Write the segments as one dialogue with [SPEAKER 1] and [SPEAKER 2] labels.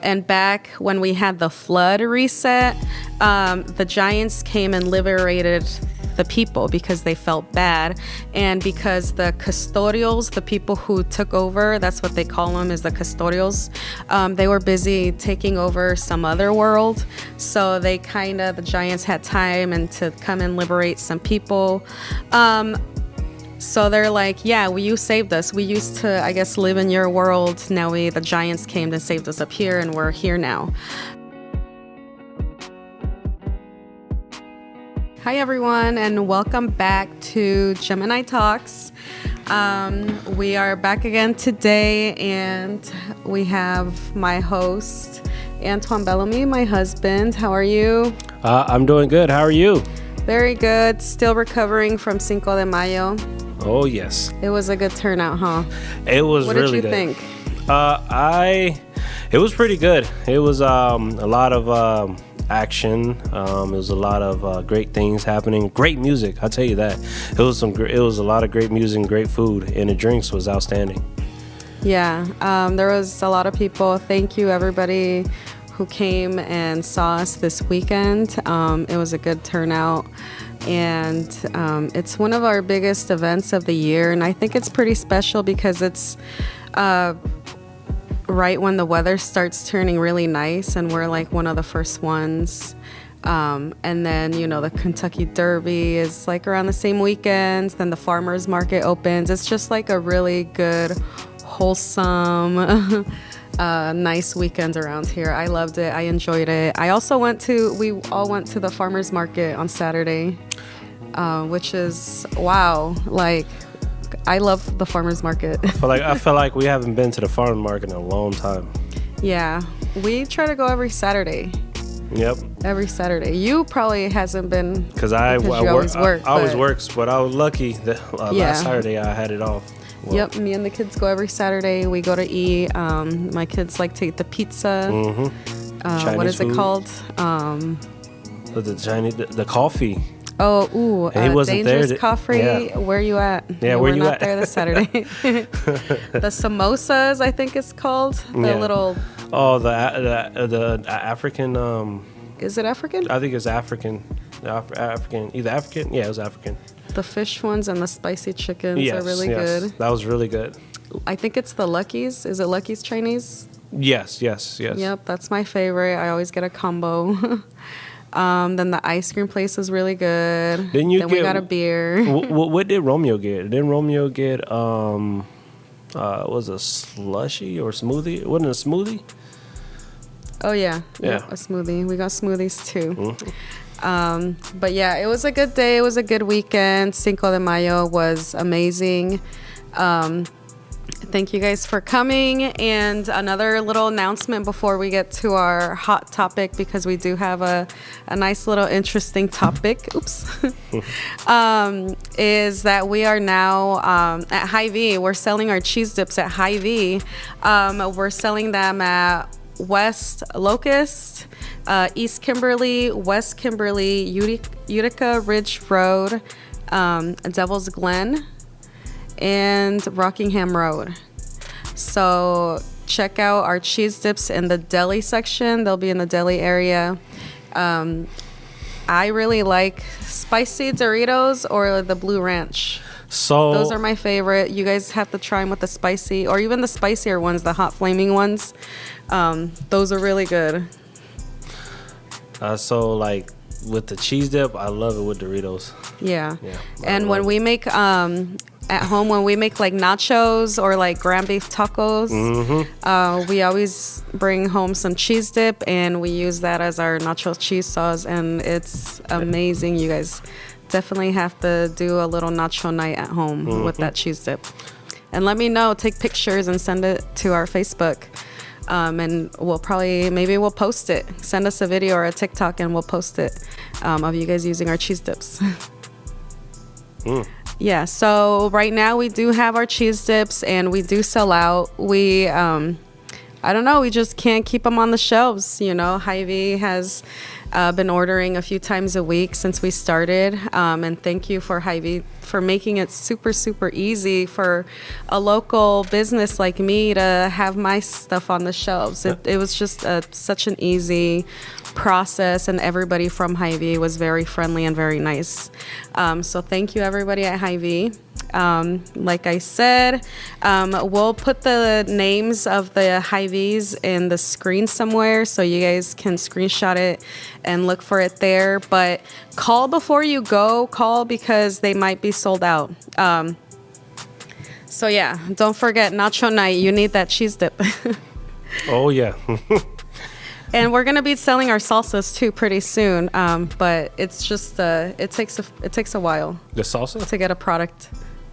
[SPEAKER 1] And back when we had the flood reset, the giants came and liberated the people because they felt bad. And because the custodials, the people who took over, that's what they call them, is the custodials, they were busy taking over some other world. So the giants had time and to come and liberate some people. So they're like, yeah, you saved us. We used to, I guess, live in your world. Now the giants came and saved us up here, and we're here now. Hi, everyone, and welcome back to Gemini Talks. We are back again today, and we have my host, Antoine Bellamy, my husband. How are you?
[SPEAKER 2] I'm doing good. How are you?
[SPEAKER 1] Very good. Still recovering from Cinco de Mayo.
[SPEAKER 2] Oh, yes.
[SPEAKER 1] It was a good turnout, huh?
[SPEAKER 2] It was really good.
[SPEAKER 1] What did you think?
[SPEAKER 2] It was pretty good. It was a lot of action. It was a lot of great things happening. Great music, I'll tell you that. It was a lot of great music, great food, and the drinks was outstanding. Yeah,
[SPEAKER 1] there was a lot of people. Thank you, everybody who came and saw us this weekend. It was a good turnout. And it's one of our biggest events of the year, and I think it's pretty special because it's right when the weather starts turning really nice, and we're like one of the first ones. And then, the Kentucky Derby is like around the same weekend. Then the farmers market opens. It's just like a really good, wholesome, nice weekend around here. I loved it. I enjoyed it. We all went to the farmers market on Saturday, which is, wow. Like, I love the farmers market.
[SPEAKER 2] I feel like we haven't been to the farmers market in a long time.
[SPEAKER 1] Yeah. We try to go every Saturday.
[SPEAKER 2] Yep.
[SPEAKER 1] Every Saturday. You probably hasn't been
[SPEAKER 2] because I always work. I always work, but I was lucky that last Saturday I had it off.
[SPEAKER 1] Well, yep, me and the kids go every Saturday. We go to eat. My kids like to eat the pizza.
[SPEAKER 2] Mm-hmm.
[SPEAKER 1] What is
[SPEAKER 2] food.
[SPEAKER 1] It called?
[SPEAKER 2] The coffee.
[SPEAKER 1] Oh, ooh,
[SPEAKER 2] and he wasn't
[SPEAKER 1] Dangerous
[SPEAKER 2] there
[SPEAKER 1] Coffee.
[SPEAKER 2] Yeah.
[SPEAKER 1] Where you at?
[SPEAKER 2] Yeah, where you at?
[SPEAKER 1] We're not there this Saturday. The samosas, I think it's called. The little.
[SPEAKER 2] Oh, the African.
[SPEAKER 1] Is it African?
[SPEAKER 2] I think it's African. African, either African. Yeah, it was African.
[SPEAKER 1] The fish ones and the spicy chickens are really good.
[SPEAKER 2] That was really good.
[SPEAKER 1] I think it's the Lucky's. Is it Lucky's Chinese?
[SPEAKER 2] Yes.
[SPEAKER 1] Yep, that's my favorite. I always get a combo. Then the ice cream place is really good. Then we got a beer.
[SPEAKER 2] What did Romeo get? Didn't Romeo get was a slushy or smoothie? Wasn't it a smoothie?
[SPEAKER 1] Oh yeah,
[SPEAKER 2] yeah,
[SPEAKER 1] a smoothie. We got smoothies too.
[SPEAKER 2] Mm-hmm.
[SPEAKER 1] But yeah, it was a good day. It was a good weekend. Cinco de Mayo was amazing. Thank you guys for coming. And another little announcement before we get to our hot topic, because we do have a nice little interesting topic. Oops. Is that we are now at Hy-Vee. We're selling our cheese dips at Hy-Vee. We're selling them at West Locust, East Kimberly, West Kimberly, Utica Ridge Road, Devil's Glen, and Rockingham Road. So check out our cheese dips in the deli section. They'll be in the deli area. I really like spicy Doritos or the Blue Ranch.
[SPEAKER 2] So
[SPEAKER 1] those are my favorite. You guys have to try them with the spicy, or even the spicier ones, the hot flaming ones. Those are really good.
[SPEAKER 2] So like with the cheese dip, I love it with Doritos.
[SPEAKER 1] Yeah. And when we make at home, when we make like nachos or like ground beef tacos, we always bring home some cheese dip, and we use that as our nacho cheese sauce, and it's amazing. You guys definitely have to do a little nacho night at home with that cheese dip. And let me know, take pictures and send it to our Facebook. And we'll post it. Send us a video or a TikTok and we'll post it of you guys using our cheese dips. Yeah, so right now we do have our cheese dips and we do sell out. I don't know, we just can't keep them on the shelves. Hy-Vee has been ordering a few times a week since we started. And thank you for Hy-Vee for making it super, super easy for a local business like me to have my stuff on the shelves. It was just such an easy process, and everybody from Hy-Vee was very friendly and very nice. So thank you, everybody at Hy-Vee. Like I said, we'll put the names of the Hy-Vees in the screen somewhere so you guys can screenshot it and look for it there. But call before you go. Call because they might be sold out. So yeah, don't forget Nacho Night. You need that cheese dip.
[SPEAKER 2] Oh yeah.
[SPEAKER 1] And we're gonna be selling our salsas too pretty soon. But it's just it takes a while.
[SPEAKER 2] The salsa?
[SPEAKER 1] To get a product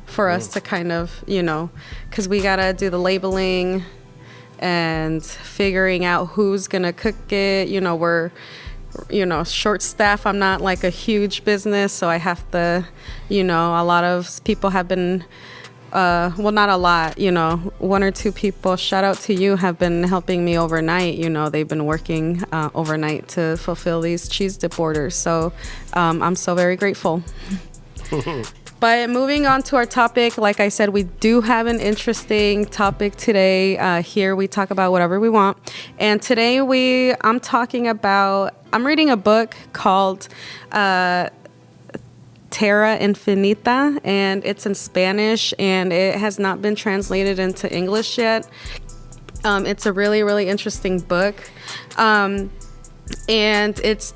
[SPEAKER 1] for us to kind of, because we gotta do the labeling and figuring out who's gonna cook it. We're short staff. I'm not like a huge business, so I have to, a lot of people have been well, not a lot, one or two people, shout out to you, have been helping me overnight. They've been working overnight to fulfill these cheese dip orders. So I'm so very grateful. But moving on to our topic, like I said, we do have an interesting topic today. Here we talk about whatever we want. And today I'm reading a book called Terra Infinita, and it's in Spanish, and it has not been translated into English yet. It's a really, really interesting book. And it's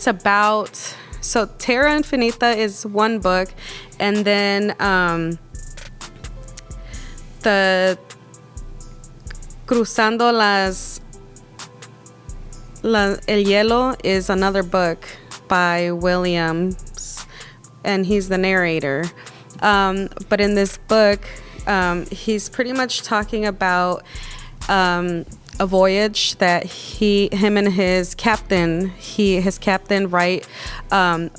[SPEAKER 1] about... So Terra Infinita is one book, and then the Cruzando el Hielo is another book by Williams, and he's the narrator. But in this book, he's pretty much talking about a voyage that him and his captain right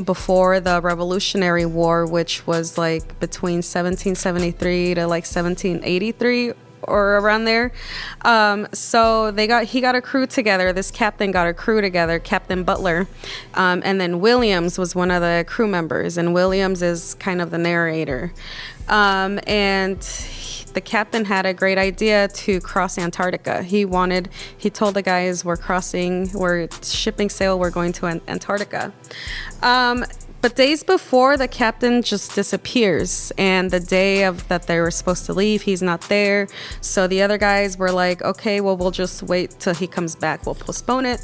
[SPEAKER 1] before the Revolutionary War, which was like between 1773 to like 1783 or around there. So he got a crew together. This captain got a crew together, Captain Butler, and then Williams was one of the crew members, and Williams is kind of the narrator. And the captain had a great idea to cross Antarctica. He told the guys, we're shipping sail, we're going to Antarctica. But days before, the captain just disappears, and the day that they were supposed to leave, he's not there. So the other guys were like, okay, well, we'll just wait till he comes back. We'll postpone it.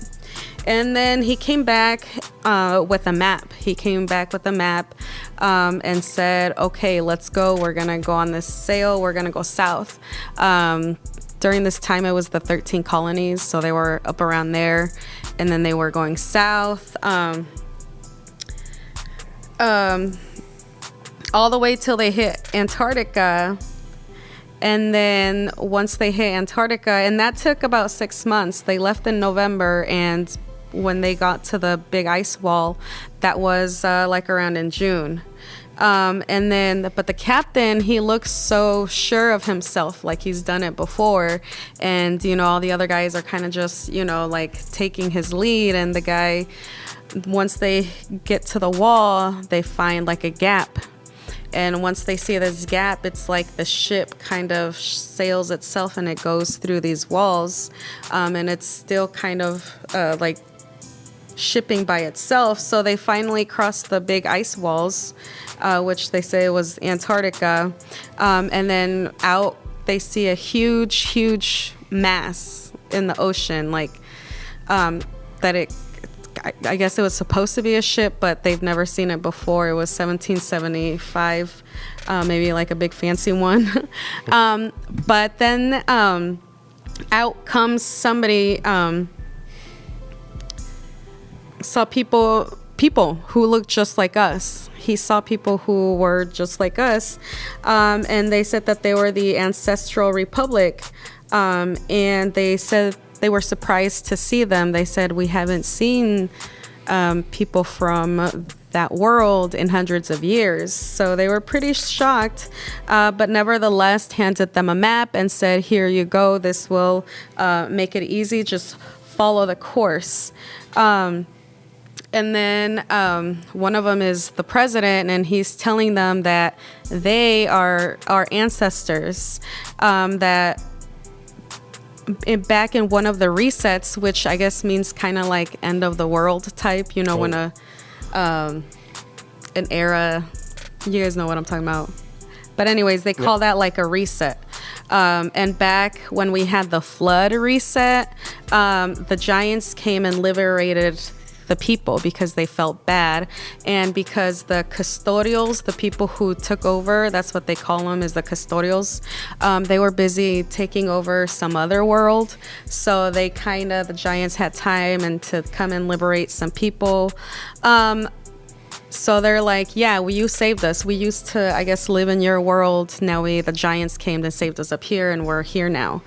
[SPEAKER 1] And then he came back with a map. And said, okay, let's go. We're going to go on this sail. We're going to go south. During this time, it was the 13 colonies, so they were up around there. And then they were going south. All the way till they hit Antarctica. And then once they hit Antarctica, and that took about 6 months, they left in November, and when they got to the big ice wall, that was like around in June. But the captain, he looks so sure of himself, like he's done it before. And, all the other guys are kind of just, like taking his lead. And the guy, once they get to the wall, they find like a gap. And once they see this gap, it's like the ship kind of sails itself and it goes through these walls. And it's still kind of like shipping by itself. So they finally crossed the big ice walls, which they say was Antarctica. And then out, they see a huge mass in the ocean, like I guess it was supposed to be a ship, but they've never seen it before. It was 1775, maybe like a big fancy one. But then out comes somebody, saw people who looked just like us. He saw people who were just like us, and they said that they were the Ancestral Republic, and they said they were surprised to see them. They said, we haven't seen people from that world in hundreds of years. So they were pretty shocked, but nevertheless handed them a map and said, here you go. This will make it easy. Just follow the course. And then one of them is the president, and he's telling them that they are our ancestors, that back in one of the resets, which I guess means kind of like end of the world type, you know, when an era, you guys know what I'm talking about. But anyways, they call that like a reset. And back when we had the flood reset, the giants came and liberated the people because they felt bad, and because the custodials, the people who took over, that's what they call them, is the custodials, they were busy taking over some other world, so they the giants had time and to come and liberate some people. So they're like, yeah, you saved us. We used to, I guess, live in your world. Now the giants came and saved us up here, and we're here now.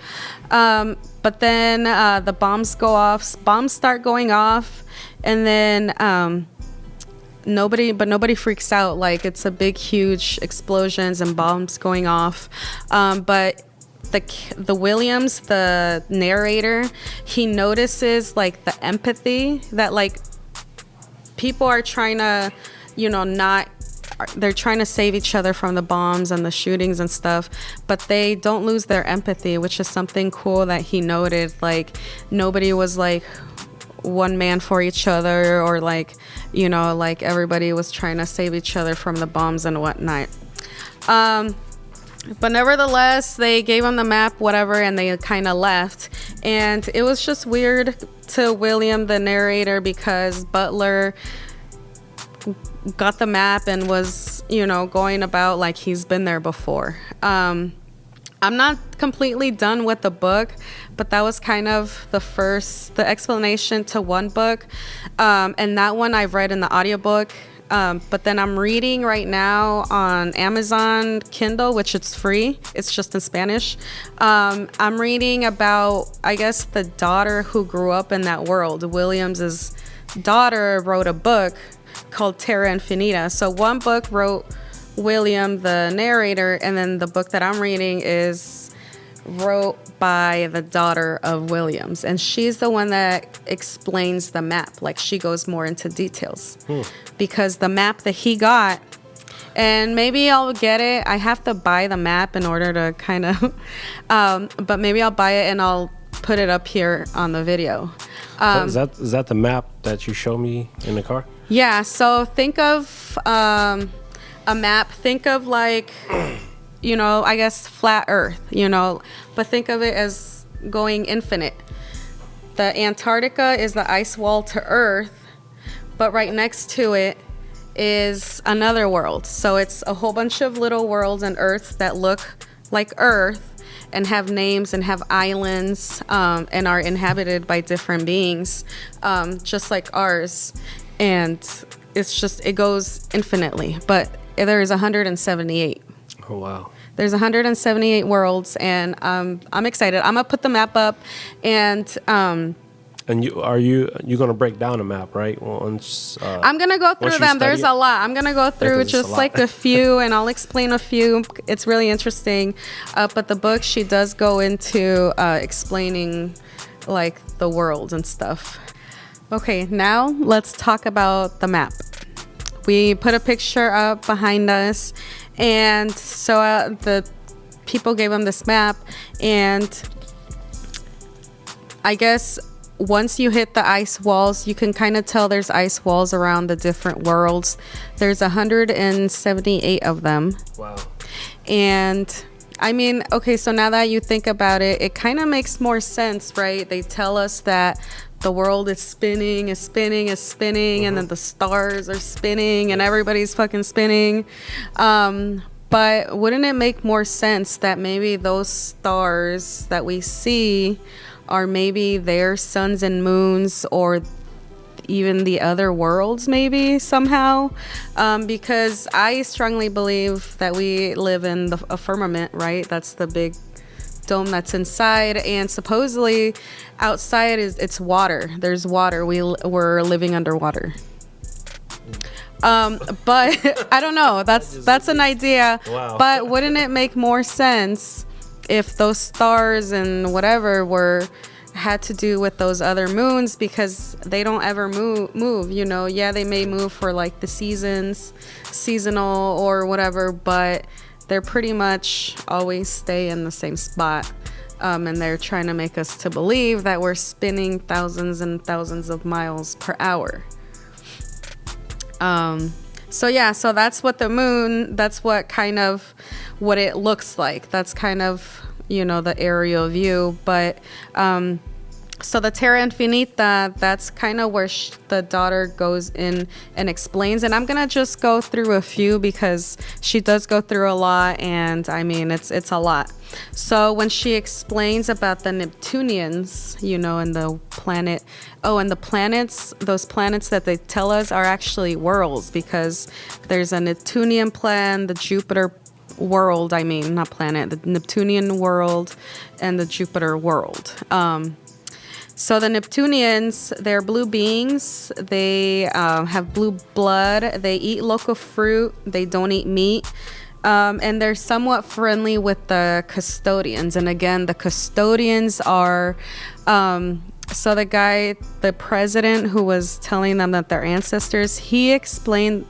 [SPEAKER 1] But then the bombs go off. Bombs start going off, and then nobody freaks out. Like, it's a big, huge explosions and bombs going off. But the Williams, the narrator, he notices like the empathy that like people are trying to, they're trying to save each other from the bombs and the shootings and stuff, but they don't lose their empathy, which is something cool that he noted. Like, nobody was like one man for each other, or like, like everybody was trying to save each other from the bombs and whatnot. But nevertheless, they gave him the map, whatever, and they kind of left. And it was just weird to William, the narrator, because Butler got the map and was, going about like he's been there before. I'm not completely done with the book, but that was kind of the explanation to one book. And that one I've read in the audiobook. But then I'm reading right now on Amazon Kindle, which it's free. It's just in Spanish. I'm reading about, I guess, the daughter who grew up in that world. Williams's daughter wrote a book called Terra Infinita. So one book wrote William, the narrator, and then the book that I'm reading is wrote by the daughter of Williams, and she's the one that explains the map. Like, she goes more into details because the map that he got, and maybe I'll get it. I have to buy the map in order to kind of, but maybe I'll buy it and I'll put it up here on the video.
[SPEAKER 2] Is that the map that you showed me in the car?
[SPEAKER 1] Yeah. So think of a map. Think of like, I guess flat Earth, but think of it as going infinite. The Antarctica is the ice wall to Earth, but right next to it is another world. So it's a whole bunch of little worlds on Earth that look like Earth and have names and have islands, and are inhabited by different beings, just like ours. And it goes infinitely, but there is 178.
[SPEAKER 2] Oh, wow.
[SPEAKER 1] There's 178 worlds, and I'm excited. I'm gonna put the map up, and you gonna break down the map, right? Once I'm gonna go through them. There's a lot. I'm gonna go through just like a few, and I'll explain a few. It's really interesting. But the book, she does go into explaining like the world and stuff. Okay, now let's talk about the map. We put a picture up behind us, and so the people gave them this map, and I guess once you hit the ice walls, you can kind of tell there's ice walls around the different worlds. There's 178 of them. Wow. And I mean, okay, so now that you think about it, it kind of makes more sense, right? They tell us that the world is spinning, mm-hmm. and then the stars are spinning, and everybody's fucking spinning. But wouldn't it make more sense that maybe those stars that we see are maybe their suns and moons, or even the other worlds, maybe somehow? Because I strongly believe that we live in a firmament, right? That's the big dome that's inside, and supposedly outside it's water. There's water. We're living underwater. But I don't know. That's an idea. Wow. But wouldn't it make more sense if those stars and whatever had to do with those other moons because they don't ever move, you know. Yeah, they may move for like the seasonal or whatever, but they're pretty much always stay in the same spot. And they're trying to make us to believe that we're spinning thousands and thousands of miles per hour. So that's what the moon, that's what it looks like. That's kind of, you know, the aerial view. But so the Terra Infinita, that's kind of where the daughter goes in and explains. And I'm going to just go through a few because she does go through a lot. And I mean, it's a lot. So when she explains about the Neptunians, you know, and the planet, and the planets, those planets that they tell us are actually worlds, because there's a Neptunian planet, the Jupiter world, not planet, the Neptunian world and the Jupiter world. So the Neptunians, they're blue beings. They have blue blood. They eat local fruit. They don't eat meat. And they're somewhat friendly with the custodians. And again, the custodians are, so the president who was telling them that they're ancestors, he explained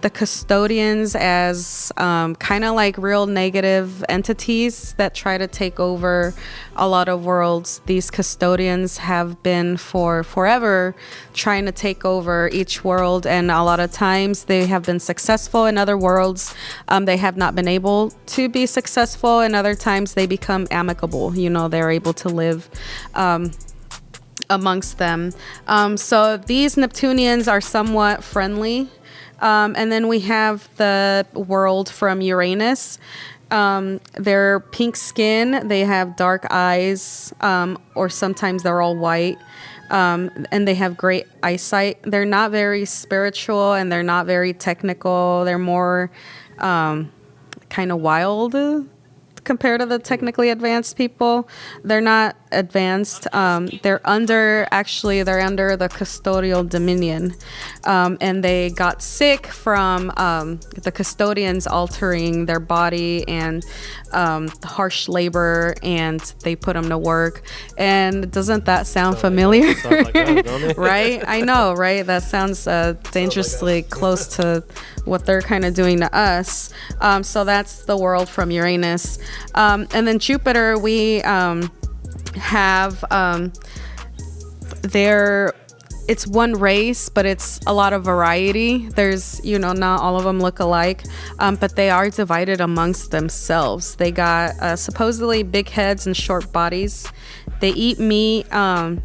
[SPEAKER 1] the custodians as kind of like real negative entities that try to take over a lot of worlds. These custodians have been for forever trying to take over each world, and a lot of times they have been successful. In other worlds, they have not been able to be successful, and other times they become amicable. You know, they're able to live amongst them. So these Neptunians are somewhat friendly. And then we have the world from Uranus. They're pink skin. They have dark eyes, or sometimes they're all white. And they have great eyesight. They're not very spiritual and they're not very technical. They're more kind of wild compared to the technically advanced people. They're not advanced. They're under the custodial dominion. And they got sick from the custodians altering their body and harsh labor, and they put them to work. And doesn't that sound familiar?
[SPEAKER 2] Like that, don't it?
[SPEAKER 1] Right? I know, right? That sounds dangerously close to what they're kind of doing to us. So that's the world from Uranus. And then Jupiter, we have it's one race, but it's a lot of variety. There's, you know, not all of them look alike, but they are divided amongst themselves. They got supposedly big heads and short bodies. They eat meat, and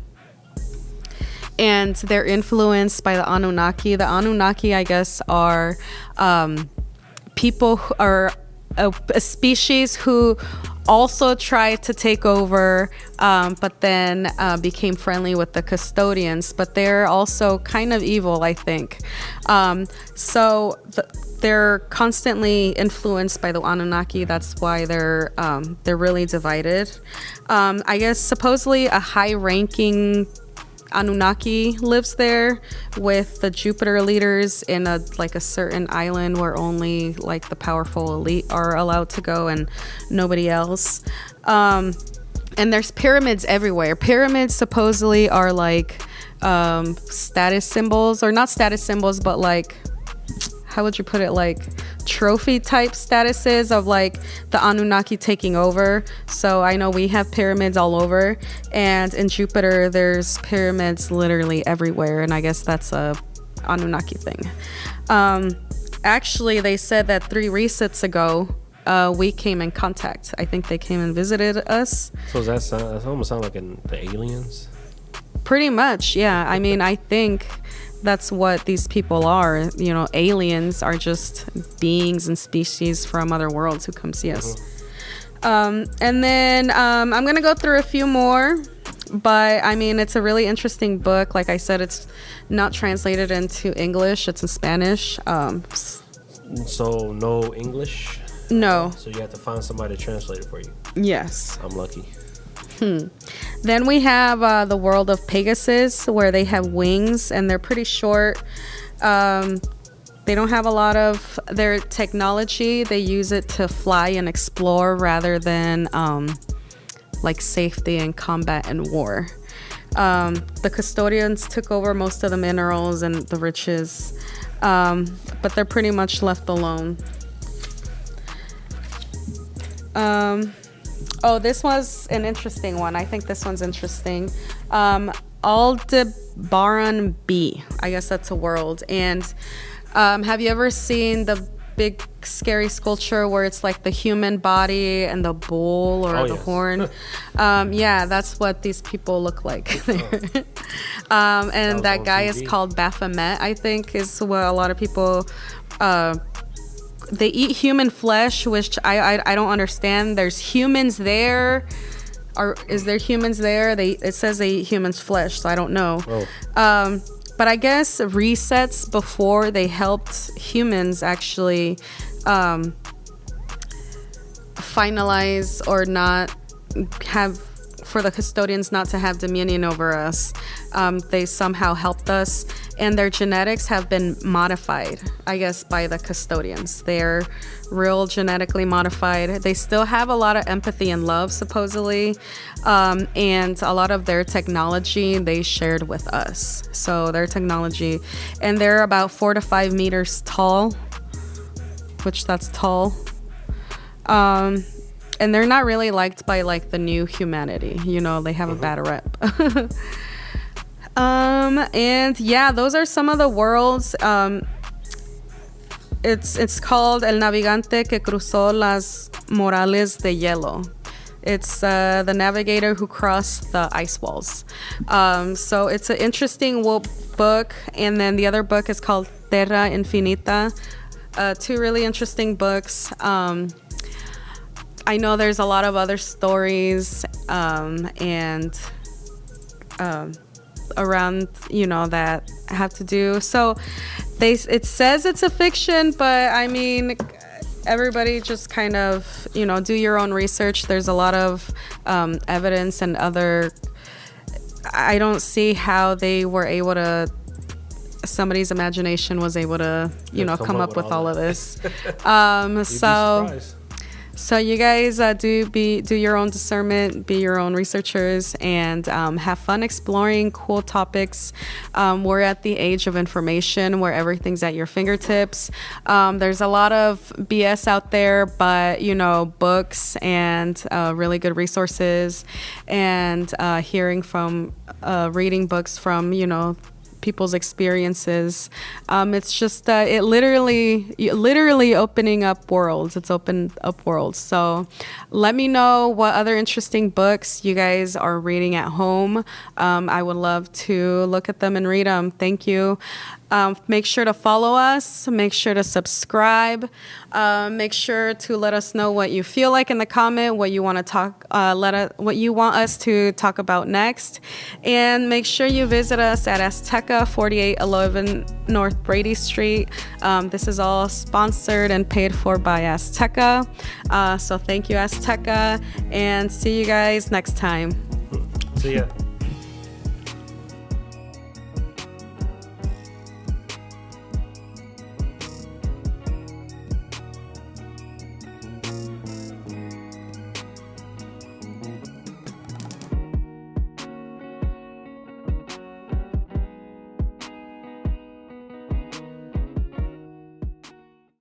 [SPEAKER 1] they're influenced by the Annunaki. The Annunaki, I guess, are people who are a species who also tried to take over, but then became friendly with the custodians. But they're also kind of evil, I think. They're constantly influenced by the Anunnaki. That's why they're really divided. I guess supposedly a high-ranking Anunnaki lives there with the Jupiter leaders in a certain island where only like the powerful elite are allowed to go and nobody else. And there's pyramids everywhere. Pyramids supposedly are like status symbols, or not status symbols, but like, how would you put it, like trophy type statuses of like the Anunnaki taking over. So I know we have pyramids all over, and in Jupiter there's pyramids literally everywhere, and I guess that's a Anunnaki thing. Actually, they said that 3 resets ago we came in contact. I think they came and visited us.
[SPEAKER 2] So that almost sound like the aliens?
[SPEAKER 1] Pretty much, yeah. I mean, I think that's what these people are. You know, aliens are just beings and species from other worlds who come see us. And then I'm going to go through a few more. But, I mean, it's a really interesting book. Like I said, it's not translated into English. It's in Spanish.
[SPEAKER 2] So no English?
[SPEAKER 1] No.
[SPEAKER 2] So you have to find somebody to translate it for you?
[SPEAKER 1] Yes.
[SPEAKER 2] I'm lucky.
[SPEAKER 1] Then we have the world of Pegasus, where they have wings and they're pretty short. They don't have a lot of their technology. They use it to fly and explore rather than like safety and combat and war. The custodians took over most of the minerals and the riches, but they're pretty much left alone. This was an interesting one. I think this one's interesting. Aldebaran B. I guess that's a world. And have you ever seen the big scary sculpture where it's like the human body and the bull or the horn? Yeah, that's what these people look like. And that guy is called Baphomet, I think, is what a lot of people... they eat human flesh, which I don't understand. There's humans there. Is there humans there? It says they eat humans' flesh, so I don't know. But I guess resets before they helped humans actually finalize or not have, for the custodians not to have dominion over us. They somehow helped us, and their genetics have been modified, I guess, by the custodians. They're real genetically modified. They still have a lot of empathy and love, supposedly, and a lot of their technology they shared with us. So their technology, and they're about 4 to 5 meters tall, which that's tall. And they're not really liked by like the new humanity. You know, they have a bad rep. And yeah, those are some of the worlds. It's called El Navegante que cruzó las murallas de hielo. It's the navigator who crossed the ice walls. So it's an interesting book. And then the other book is called Terra Infinita. 2 really interesting books. I know there's a lot of other stories and around, you know, that have to do. So it says it's a fiction, but I mean, everybody just kind of, you know, do your own research. There's a lot of evidence and other. I don't see how they were able to. Somebody's imagination was able to, you know, come up with all of this. So you guys do your own discernment, be your own researchers, and have fun exploring cool topics. We're at the age of information where everything's at your fingertips. There's a lot of BS out there, but, you know, books and really good resources, and reading books from, you know, people's experiences. It's just it literally opening up worlds. It's opened up worlds. So let me know what other interesting books you guys are reading at home. I would love to look at them and read them. Thank you. Make sure to follow us. Make sure to subscribe. Make sure to let us know what you feel like in the comment, what you want to talk, what you want us to talk about next, and make sure you visit us at Azteca, 4811 North Brady Street. This is all sponsored and paid for by Azteca. So thank you, Azteca, and see you guys next time.
[SPEAKER 2] See ya.